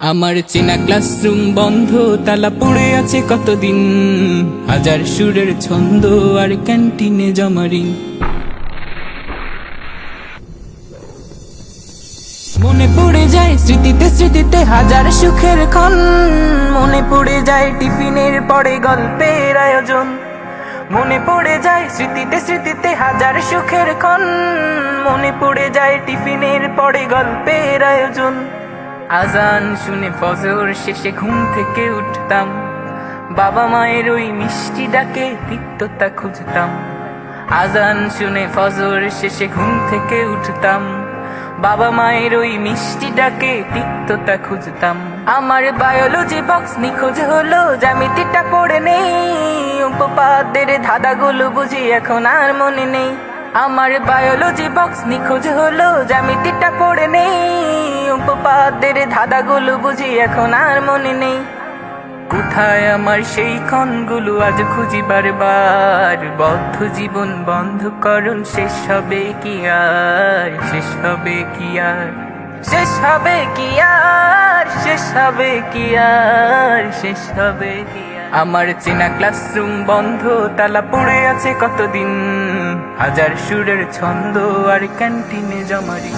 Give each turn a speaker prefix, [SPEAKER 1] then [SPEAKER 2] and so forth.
[SPEAKER 1] আমার চেনা ক্লাসরুম বন্ধ, তালা পড়ে আছে কতদিন। হাজার সুরের ছন্দ আর ক্যান্টিনে জমারিন। মনে পড়ে যায় স্মৃতিতে স্মৃতিতে হাজার সুখের ক্ষণ। মনে পড়ে যায় টিফিনের পরে গল্পের আয়োজন। মনে পড়ে যায় স্মৃতিতে স্মৃতিতে হাজার সুখের ক্ষণ। মনে পড়ে যায় টিফিনের পরে গল্পের আয়োজন। আজান শুনে ফজর শেষে ঘুম থেকে উঠতাম, বাবা মায়ের ওই মিষ্টি ডাকে তিক্ততা খুঁজতাম। আজান শুনে ফজর শেষে ঘুম থেকে উঠতাম, বাবা মায়ের ওই মিষ্টি ডাকে তিক্ততা খুঁজতাম। আমার বায়োলজি বক্স নিখোঁজ হলো, জ্যামিতিটা পড়ে নেই। উপপাদ্যের ধাঁধাগুলো বুঝি এখন আর মনে নেই। আমার বায়োলজি বক্স নিখোঁজ হলো, জ্যামিতিটা পড়ে নেই। উপপাদ্যের ধাঁধাগুলো বুঝি এখন আর মনে নেই। কোথায় আমার সেই ক্ষণগুলো আজ খুঁজি বারবার। বদ্ধ জীবন বন্ধকরণ শেষ হবে কি আর, শেষ হবে কি আর, শেষ হবে কি আর, শেষ হবে কি আর, শেষ হবে কি আর। আমার চেনা ক্লাসরুম বন্ধ, তালা পড়ে আছে কতদিন। হাজার সুরের ছন্দ আর ক্যান্টিনে জমারি।